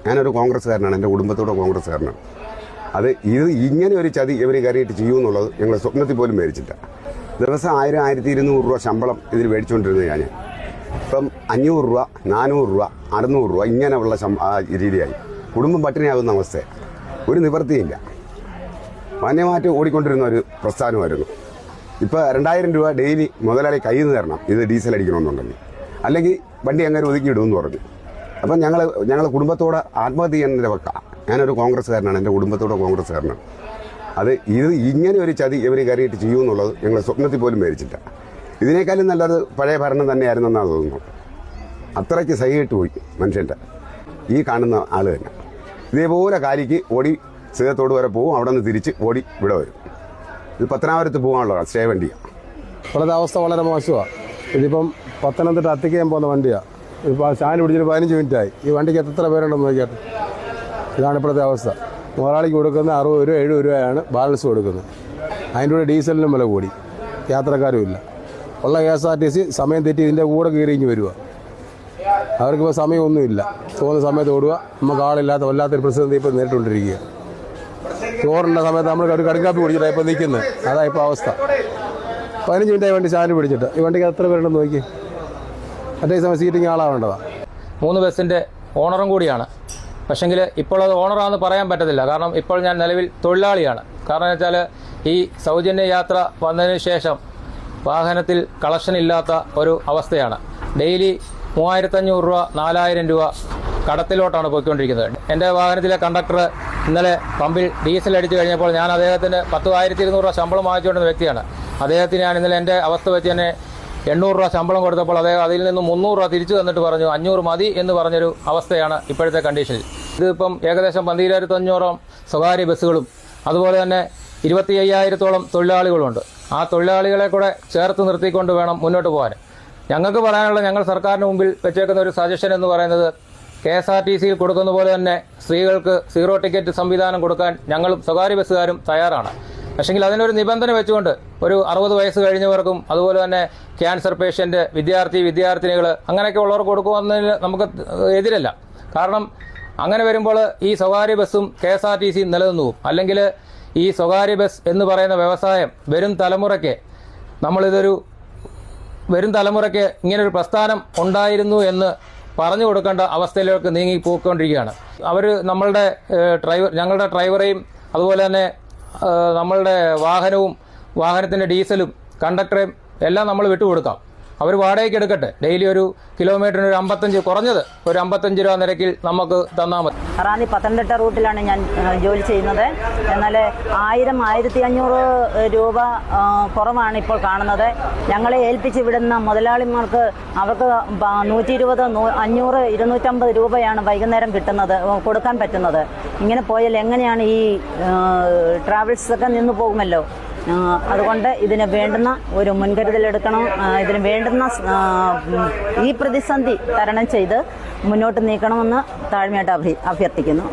ഞാനൊരു കോൺഗ്രസ്സുകാരനാണ്, എൻ്റെ കുടുംബത്തോടെ കോൺഗ്രസ്സുകാരനാണ്. ഇത് ഇങ്ങനെ ഒരു ചതി ഇവർ കയറിയിട്ട് ചെയ്യുമെന്നുള്ളത് ഞങ്ങൾ സ്വപ്നത്തിൽ പോലും മേടിച്ചില്ല. ദിവസം 1000-1200 രൂപ ശമ്പളം ഇതിൽ മേടിച്ചുകൊണ്ടിരുന്നത് ഞാൻ. ഇപ്പം 500 രൂപ, 400 രൂപ, 600 രൂപ ഇങ്ങനെയുള്ള രീതിയായി. കുടുംബം പട്ടിണിയാകുന്ന അവസ്ഥ. ഒരു നിവൃത്തിയില്ല. മാന്യമായിട്ട് ഓടിക്കൊണ്ടിരുന്ന ഒരു പ്രസ്ഥാനമായിരുന്നു. ഇപ്പോൾ 2000 രൂപ ഡെയിലി മുതലാളി കയ്യിൽ നിന്ന് തരണം ഇത് ഡീസൽ അടിക്കണമെന്നുണ്ടെങ്കിൽ, അല്ലെങ്കിൽ വണ്ടി അങ്ങനെ ഒതുക്കിയിടുമെന്ന് പറഞ്ഞു. അപ്പം ഞങ്ങൾ കുടുംബത്തോടെ ആത്മഹത്യ ചെയ്യുന്നതിൻ്റെ വെക്ക. ഞാനൊരു കോൺഗ്രസ്സുകാരനാണ്, എൻ്റെ കുടുംബത്തോടെ കോൺഗ്രസ്സുകാരനാണ്. ഇത് ഇങ്ങനെ ഒരു ചതി ഇവർ കയറിയിട്ട് ചെയ്യുമെന്നുള്ളത് ഞങ്ങൾ സ്വപ്നത്തിൽ പോലും മേടിച്ചില്ല. ഇതിനേക്കാളും നല്ലത് പഴയ ഭരണം തന്നെയായിരുന്നെന്നാണ് തോന്നുന്നത്. അത്രയ്ക്ക് സഹിയിട്ട് പോയി മനുഷ്യൻ്റെ ഈ കാണുന്ന ആൾ തന്നെ. ഇതേപോലെ കാലിക്ക് ഓടി സീതത്തോട് വരെ പോകും, അവിടെ നിന്ന് തിരിച്ച് ഓടി ഇവിടെ വരും. ഇത് പത്തനാപുരത്ത് പോകാനുള്ള സ്റ്റേ വണ്ടിയാണ്. ഇപ്പോഴത്തെ അവസ്ഥ വളരെ മോശമാണ്. ഇതിപ്പം പത്തനംതിട്ട അത്തിക്കാൻ പോകുന്ന വണ്ടിയാണ്. ഇപ്പോൾ സ്റ്റാൻഡ് പിടിച്ചിട്ട് 15 മിനിറ്റായി. ഈ വണ്ടിക്ക് എത്ര പേരുണ്ടെന്ന് നോക്കിയാൽ ഇതാണ് ഇപ്പോഴത്തെ അവസ്ഥ. മുതലാളിക്ക് കൊടുക്കുന്ന 60 രൂപ 70 രൂപയാണ് ബാലൻസ് കൊടുക്കുന്നത്. അതിൻ്റെ കൂടെ ഡീസലിനും വില കൂടി, യാത്രക്കാരും ഇല്ല. ഉള്ള KSRTC സമയം തെറ്റി ഇതിൻ്റെ കൂടെ കയറിഞ്ഞ് വരിക. അവർക്കിപ്പോൾ സമയമൊന്നുമില്ല. തോന്നുന്ന സമയത്ത് ഓടുക. നമുക്ക് ആളില്ലാത്ത വല്ലാത്തൊരു പ്രതിസന്ധി ഇപ്പോൾ നേരിട്ടുകൊണ്ടിരിക്കുക. ചോറിൻ്റെ സമയത്ത് നമ്മൾ കടുക്കാപ്പി പിടിച്ചിട്ടാണ് ഇപ്പോൾ നിൽക്കുന്നത്. അതാ ഇപ്പോൾ അവസ്ഥ. 15 മിനിറ്റായി വണ്ടി സ്റ്റാൻഡ് പിടിച്ചിട്ട്. ഈ വണ്ടിക്ക് എത്ര പേരുണ്ടെന്ന് നോക്കി. മറ്റേ സമയം സീറ്റിംഗ് ആളാവേണ്ടതാണ്. 3 ബസ്സിൻ്റെ ഓണറും കൂടിയാണ്. പക്ഷെങ്കിൽ ഇപ്പോൾ അത് ഓണറാണെന്ന് പറയാൻ പറ്റത്തില്ല. കാരണം ഇപ്പോൾ ഞാൻ നിലവിൽ തൊഴിലാളിയാണ്. കാരണം എന്ന് വെച്ചാൽ ഈ സൗജന്യ യാത്ര വന്നതിന് ശേഷം വാഹനത്തിൽ കളക്ഷൻ ഇല്ലാത്ത ഒരു അവസ്ഥയാണ്. ഡെയിലി 3500 രൂപ 4000 രൂപ കടത്തിലോട്ടാണ് പോയിക്കൊണ്ടിരിക്കുന്നത്. എൻ്റെ വാഹനത്തിലെ കണ്ടക്ടർ ഇന്നലെ പമ്പിൽ ഡീസൽ അടിച്ചു കഴിഞ്ഞപ്പോൾ ഞാൻ അദ്ദേഹത്തിന് 10,200 രൂപ ശമ്പളം വാങ്ങിച്ചുകൊണ്ടിരുന്ന വ്യക്തിയാണ്. അദ്ദേഹത്തിന് ഞാൻ ഇന്നലെ എൻ്റെ അവസ്ഥ വെച്ച് തന്നെ 800 രൂപ ശമ്പളം കൊടുത്തപ്പോൾ അദ്ദേഹം അതിൽ നിന്ന് 300 രൂപ തിരിച്ചു തന്നിട്ട് പറഞ്ഞു 500 മതി എന്ന് പറഞ്ഞൊരു അവസ്ഥയാണ് ഇപ്പോഴത്തെ കണ്ടീഷനിൽ. ഇതിപ്പം ഏകദേശം 12,500 സ്വകാര്യ ബസ്സുകളും അതുപോലെ തന്നെ 25,000-ഓളം തൊഴിലാളികളുണ്ട്. ആ തൊഴിലാളികളെ കൂടെ ചേർത്ത് നിർത്തിക്കൊണ്ട് വേണം മുന്നോട്ട് പോകാൻ. ഞങ്ങൾക്ക് പറയാനുള്ള, ഞങ്ങൾ സർക്കാരിന് മുമ്പിൽ വെച്ചേക്കുന്ന ഒരു സജഷൻ എന്ന് പറയുന്നത്, KSRTCയിൽ കൊടുക്കുന്ന പോലെ തന്നെ സ്ത്രീകൾക്ക് 0 ടിക്കറ്റ് സംവിധാനം കൊടുക്കാൻ ഞങ്ങളും സ്വകാര്യ ബസ്സുകാരും തയ്യാറാണ്. പക്ഷെങ്കിൽ അതിനൊരു നിബന്ധന വെച്ചുകൊണ്ട് ഒരു 60 വയസ്സ് കഴിഞ്ഞവർക്കും അതുപോലെ തന്നെ ക്യാൻസർ പേഷ്യൻ്റ്, വിദ്യാർത്ഥിനികൾ അങ്ങനെയൊക്കെ ഉള്ളവർക്ക് കൊടുക്കുമെന്നതിന് നമുക്ക് എതിരല്ല. കാരണം അങ്ങനെ വരുമ്പോൾ ഈ സ്വകാര്യ ബസ്സും KSRTC നിലനിന്നു പോകും. അല്ലെങ്കിൽ ഈ സ്വകാര്യ ബസ് എന്ന് പറയുന്ന വ്യവസായം വരും തലമുറയ്ക്ക് ഇങ്ങനൊരു പ്രസ്ഥാനം ഉണ്ടായിരുന്നു എന്ന് പറഞ്ഞു കൊടുക്കേണ്ട അവസ്ഥയിലേക്ക് നീങ്ങി പോയിക്കൊണ്ടിരിക്കുകയാണ്. അവർ ഞങ്ങളുടെ ഡ്രൈവറെയും അതുപോലെ തന്നെ നമ്മളുടെ വാഹനത്തിൻ്റെ ഡീസലും കണ്ടക്ടറേയും എല്ലാം നമ്മൾ വിട്ടുകൊടുക്കാം. അവർ വാടകയ്ക്ക് എടുക്കട്ടെ. ഡെയിലി ഒരു കിലോമീറ്ററിന് ഒരു 55, കുറഞ്ഞത് ഒരു 55 രൂപ നിരക്കിൽ നമുക്ക് തന്നാൽ മതി. റാന്നി പത്തനംതിട്ട റൂട്ടിലാണ് ഞാൻ ജോലി ചെയ്യുന്നത്. എന്നാൽ 1000-1500 രൂപ കുറവാണ് ഇപ്പോൾ കാണുന്നത്. ഞങ്ങളെ ഏൽപ്പിച്ച് വിടുന്ന മുതലാളിമാർക്ക് അവർക്ക് 120, 500, 250 രൂപയാണ് വൈകുന്നേരം കൊടുക്കാൻ പറ്റുന്നത്. ഇങ്ങനെ പോയാൽ എങ്ങനെയാണ് ഈ ട്രാവൽസൊക്കെ നിന്നു പോകുമല്ലോ. അതുകൊണ്ട് ഇതിന് വേണ്ടുന്ന ഒരു മുൻകരുതലെടുക്കണം. ഇതിന് വേണ്ടുന്ന ഈ പ്രതിസന്ധി തരണം ചെയ്ത് മുന്നോട്ട് നീക്കണമെന്ന് താഴ്മയായിട്ട് അഭ്യർത്ഥിക്കുന്നു.